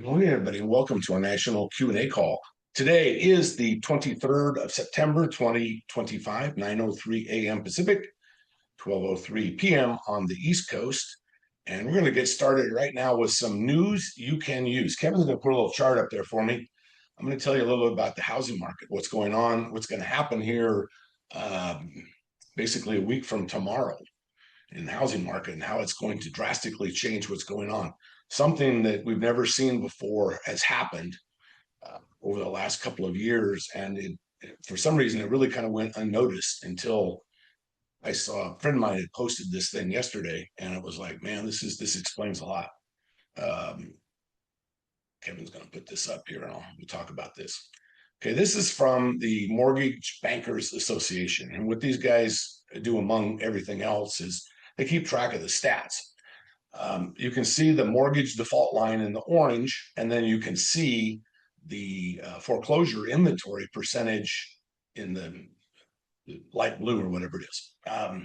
Morning, everybody, and welcome to our national Q&A call. Today is the 23rd of September, 2025, 9:03 a.m. Pacific, 12:03 p.m. on the East Coast. And we're going to get started right now with some news you can use. Kevin's going to put a little chart up there for me. I'm going to tell you a little bit about the housing market, what's going on, what's going to happen here basically a week from tomorrow in the housing market and how it's going to drastically change what's going on. Something that we've never seen before has happened over the last couple of years. And for some reason, it really kind of went unnoticed until I saw a friend of mine had posted this thing yesterday. And it was like, man, this explains a lot. Kevin's going to put this up here and we'll talk about this. Okay, this is from the Mortgage Bankers Association. And what these guys do among everything else is they keep track of the stats. You can see the mortgage default line in the orange, and then you can see the foreclosure inventory percentage in the light blue or whatever it is. Now,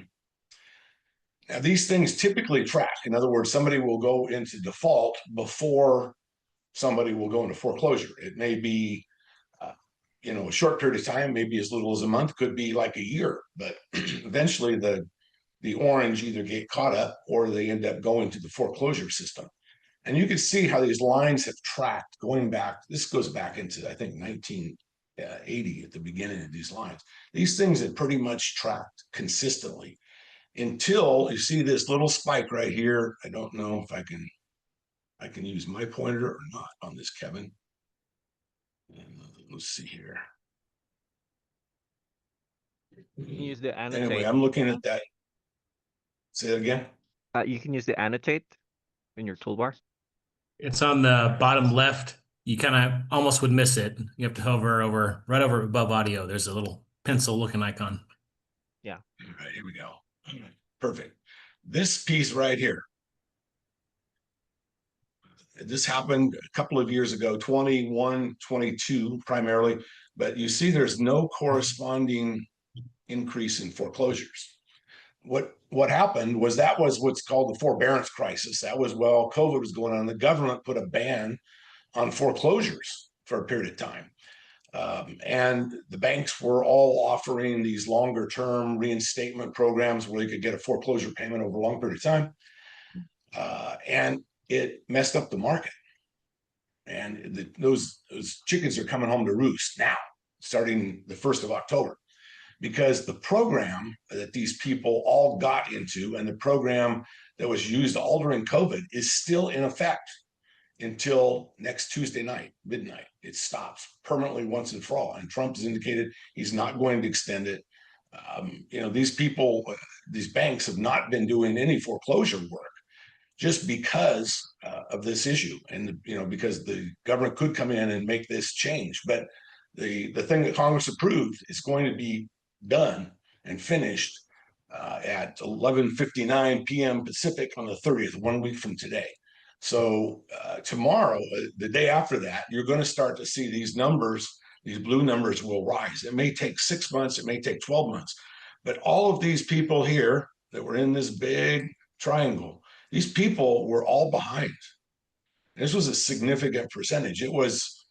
these things typically track. In other words, somebody will go into default before somebody will go into foreclosure. It may be a short period of time, maybe as little as a month, could be like a year, but eventually the orange either get caught up or they end up going to the foreclosure system. And you can see how these lines have tracked going back. This goes back into, I think, 1980 at the beginning of these lines. These things have pretty much tracked consistently until you see this little spike right here. I don't know if I can use my pointer or not on this, Kevin. Let's see here. You can use the annotate. Anyway, I'm looking at that. Say it again. You can use the annotate in your toolbar. It's on the bottom left. You kind of almost would miss it. You have to hover right over above audio. There's a little pencil looking icon. Yeah. All right, here we go. Perfect. This piece right here. This happened a couple of years ago, 21, 22 primarily, but you see there's no corresponding increase in foreclosures. What happened was that was what's called the forbearance crisis. That was while COVID was going on. The government put a ban on foreclosures for a period of time. And the banks were all offering these longer term reinstatement programs where they could get a foreclosure payment over a long period of time. And it messed up the market. And those chickens are coming home to roost now, starting the 1st of October. Because the program that these people all got into and the program that was used all during COVID is still in effect until next Tuesday night, midnight. It stops permanently once and for all. And Trump has indicated he's not going to extend it. These people, these banks have not been doing any foreclosure work just because of this issue. And, because the government could come in and make this change. But the thing that Congress approved is going to be done and finished at 11:59 p.m. Pacific on the 30th, 1 week from today. So tomorrow, the day after that, you're going to start to see these numbers, these blue numbers will rise. It may take 6 months, it may take 12 months, but all of these people here that were in this big triangle, these people were all behind. This was a significant percentage. It was,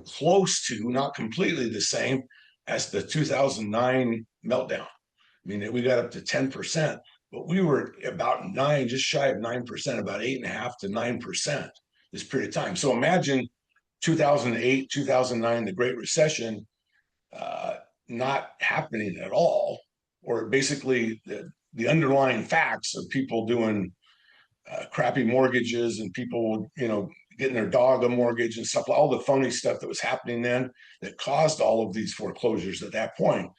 close to, not completely the same as the 2009 meltdown. I mean, we got up to 10%, but we were about just shy of 9%, about 8.5% to 9% this period of time. So imagine 2008, 2009, the Great Recession, not happening at all, or basically the underlying facts of people doing crappy mortgages and people, getting their dog a mortgage and stuff, all the phony stuff that was happening then that caused all of these foreclosures at that point.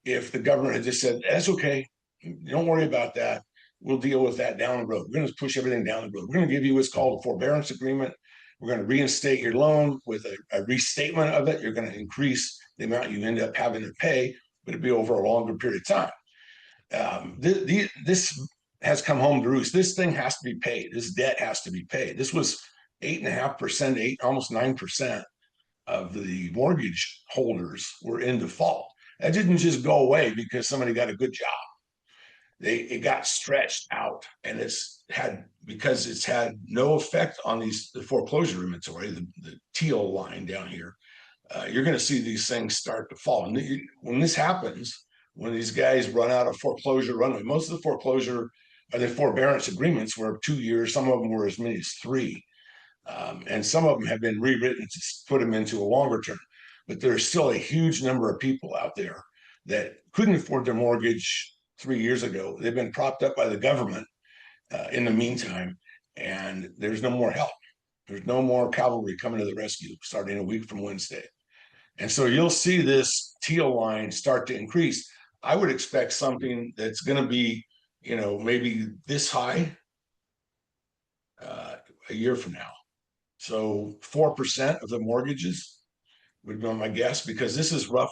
If the government had just said, that's okay, don't worry about that, we'll deal with that down the road. We're going to push everything down the road. We're going to give you what's called a forbearance agreement. We're going to reinstate your loan with a restatement of it. You're going to increase the amount you end up having to pay, but it'll be over a longer period of time. This has come home to roost. This thing has to be paid. This debt has to be paid. This was 8.5%, almost 9% of the mortgage holders were in default. That didn't just go away because somebody got a good job. it got stretched out, and because it's had no effect on the foreclosure inventory, the teal line down here. You're going to see these things start to fall. And when this happens, when these guys run out of foreclosure runway, most of the foreclosure or the forbearance agreements were 2 years. Some of them were as many as 3. And some of them have been rewritten to put them into a longer term. But there's still a huge number of people out there that couldn't afford their mortgage 3 years ago. They've been propped up by the government in the meantime, and there's no more help. There's no more cavalry coming to the rescue starting a week from Wednesday. And so you'll see this teal line start to increase. I would expect something that's going to be, maybe this high a year from now. So 4% of the mortgages would be my guess, because this is about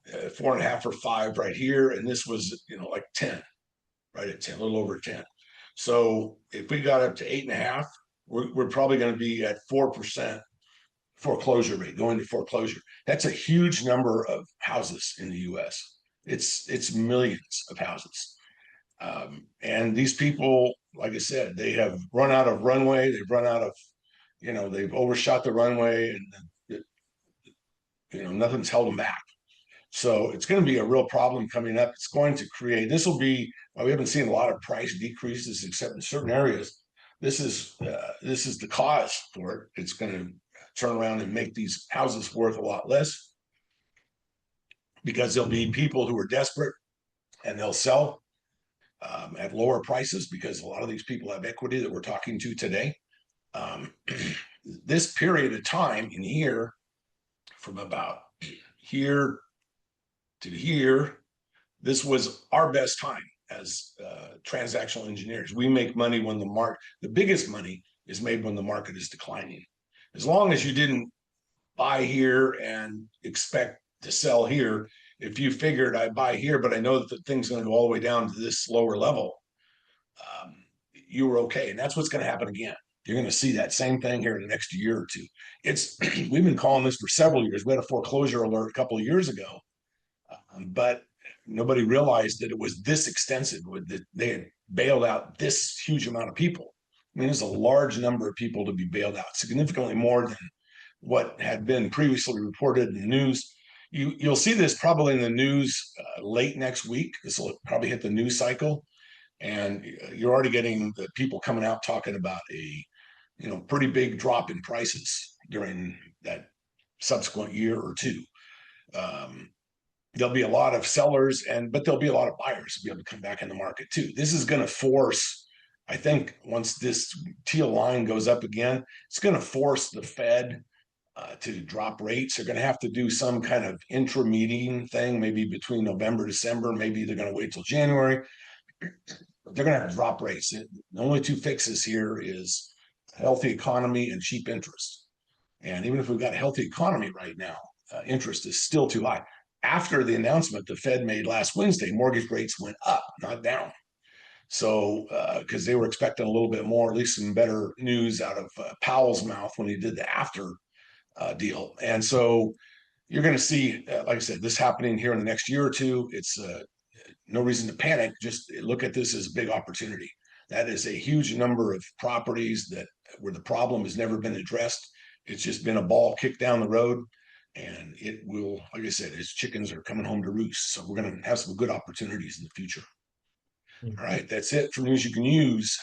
4.5 or 5 right here. And this was, like 10, right at 10, a little over 10. So if we got up to 8.5, we're probably going to be at 4% foreclosure rate, going to foreclosure. That's a huge number of houses in the US. It's millions of houses. And these people, like I said, they have run out of runway. They've run out of, they've overshot the runway, and nothing's held them back. So it's going to be a real problem coming up. It's going to create, we haven't seen a lot of price decreases except in certain areas. This is the cause for it. It's going to turn around and make these houses worth a lot less, because there'll be people who are desperate and they'll sell at lower prices, because a lot of these people have equity that we're talking to today. This period of time in here, from about here to here, this was our best time as transactional engineers. We make money when the biggest money is made when the market is declining. As long as you didn't buy here and expect to sell here, if you figured I buy here, but I know that the thing's going to go all the way down to this lower level, you were okay. And that's what's going to happen again. You're going to see that same thing here in the next year or two. We've been calling this for several years. We had a foreclosure alert a couple of years ago, but nobody realized that it was this extensive. They had bailed out this huge amount of people. I mean, there's a large number of people to be bailed out, significantly more than what had been previously reported in the news. You'll see this probably in the news late next week. This will probably hit the news cycle, and you're already getting the people coming out talking about a pretty big drop in prices during that subsequent year or two. There'll be a lot of sellers, but there'll be a lot of buyers to be able to come back in the market too. This is going to force, I think, once this teal line goes up again, it's going to force the Fed to drop rates. They're going to have to do some kind of intra-meeting thing, maybe between November, December. Maybe they're going to wait till January. They're going to have to drop rates. The only 2 fixes here is a healthy economy and cheap interest. And even if we've got a healthy economy right now, interest is still too high. After the announcement the Fed made last Wednesday, mortgage rates went up, not down. So, because they were expecting a little bit more, at least some better news out of Powell's mouth when he did the after deal. And so you're going to see, like I said, this happening here in the next year or two. It's no reason to panic. Just look at this as a big opportunity. That is a huge number of properties where the problem has never been addressed. It's just been a ball kicked down the road. And it will, like I said, its chickens are coming home to roost. So we're going to have some good opportunities in the future. All right, that's it for news you can use.